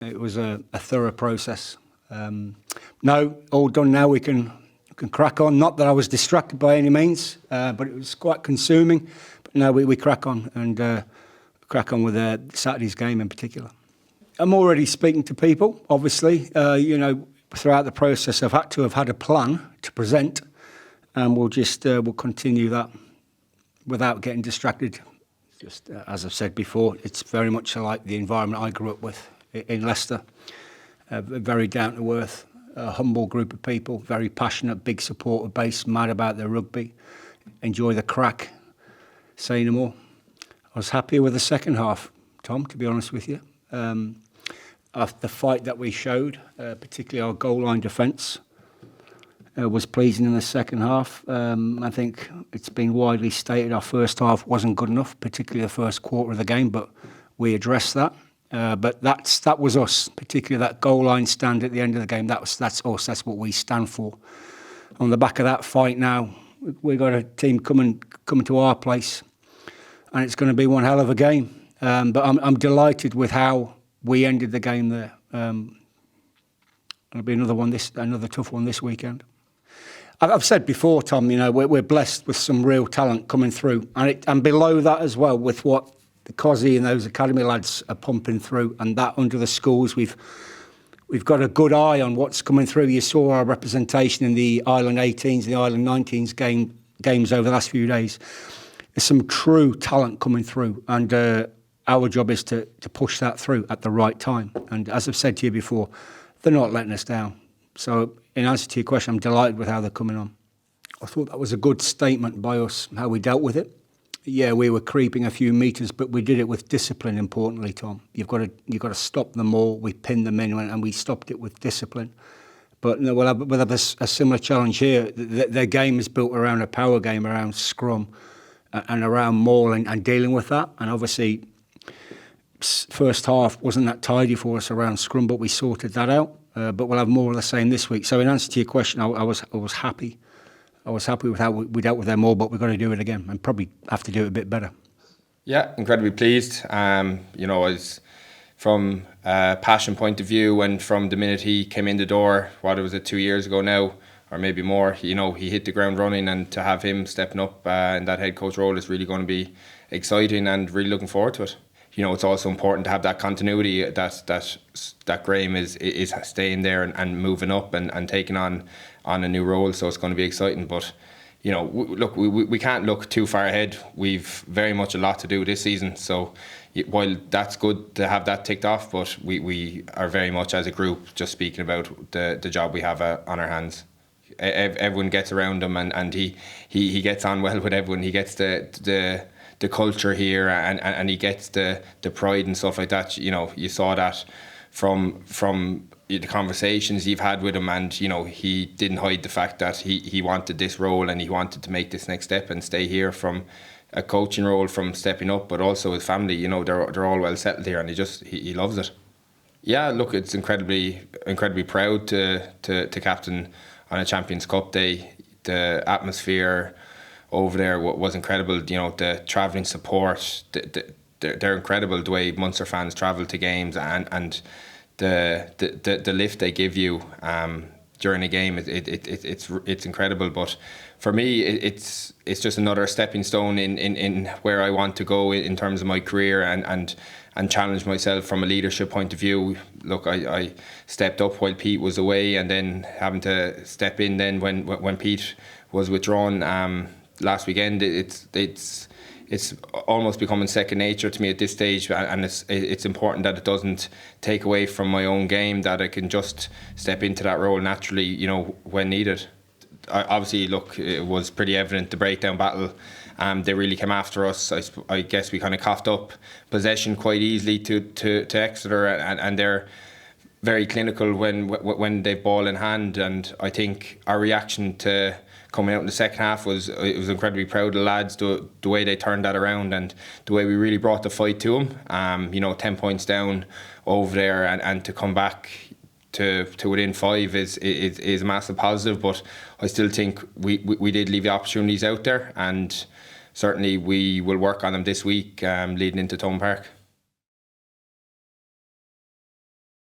It was a thorough process. No, all done now. We can crack on. Not that I was distracted by any means, but it was quite consuming. But no, we crack on and crack on with Saturday's game in particular. I'm already speaking to people, obviously. Throughout the process, I've had to have had a plan to present, and we'll continue that without getting distracted. Just as I've said before, it's very much like the environment I grew up with in Leicester. A very down-to-earth, humble group of people, very passionate, big supporter base, mad about their rugby, enjoy the crack, say no more. I was happy with the second half, Tom, to be honest with you. After the fight that we showed, particularly our goal line defence, was pleasing in the second half. I think it's been widely stated our first half wasn't good enough, particularly the first quarter of the game, but we addressed that. But that was us, particularly that goal line stand at the end of the game. That's us. That's what we stand for. On the back of that fight now, we've got a team coming to our place, and it's going to be one hell of a game. But I'm delighted with how we ended the game there. It'll be another tough one this weekend. I've said before, Tom, we're blessed with some real talent coming through, and below that as well, with what the Cozzy and those academy lads are pumping through, and that under the schools, we've got a good eye on what's coming through. You saw our representation in the Island 18s, the Island 19s games over the last few days. There's some true talent coming through, and our job is to push that through at the right time. And as I've said to you before, they're not letting us down. So in answer to your question, I'm delighted with how they're coming on. I thought that was a good statement by us, how we dealt with it. Yeah, we were creeping a few metres, but we did it with discipline, importantly, Tom. You've got to stop them all. We pinned them in, and we stopped it with discipline. But we'll have a similar challenge here. Their game is built around a power game, around scrum, and around maul and dealing with that. And obviously, first half wasn't that tidy for us around scrum, but we sorted that out. But we'll have more of the same this week. So in answer to your question, I was happy. I was happy with how we dealt with them all, but we've got to do it again and probably have to do it a bit better. Yeah, incredibly pleased. As from a passion point of view, and from the minute he came in the door, what was it, 2 years ago now, or maybe more, he hit the ground running, and to have him stepping up in that head coach role is really going to be exciting, and really looking forward to it. It's also important to have that continuity that Graham is staying there and moving up and taking on a new role. So it's going to be exciting. But we can't look too far ahead. We've very much a lot to do this season. So while that's good to have that ticked off, but we are very much as a group just speaking about the job we have on our hands. Everyone gets around him, and he gets on well with everyone. He gets the culture here, and he gets the pride and stuff like that. You saw that from the conversations you've had with him, and he didn't hide the fact that he wanted this role, and he wanted to make this next step and stay here from a coaching role, from stepping up, but also his family. They're all well settled here, and he loves it. Yeah, look, it's incredibly proud to captain on a Champions Cup day. The atmosphere over there was incredible. The travelling support, they're incredible. The way Munster fans travel to games, and the lift they give you during a game, it's incredible. But for me, it's just another stepping stone in where I want to go in terms of my career, and challenge myself from a leadership point of view. Look, I stepped up while Pete was away, and then having to step in then when Pete was withdrawn last weekend. It's almost becoming second nature to me at this stage, and it's important that it doesn't take away from my own game, that I can just step into that role naturally, when needed. Obviously, look, it was pretty evident, the breakdown battle. They really came after us. I guess we kind of coughed up possession quite easily to Exeter, and they're very clinical when they've ball in hand. And I think our reaction to coming out in the second half was incredibly proud of the lads, the way they turned that around, and the way we really brought the fight to them. 10 points down over there, and to come back to within 5 is a massive positive. But I still think we did leave the opportunities out there, and certainly we will work on them this week leading into Thomond Park.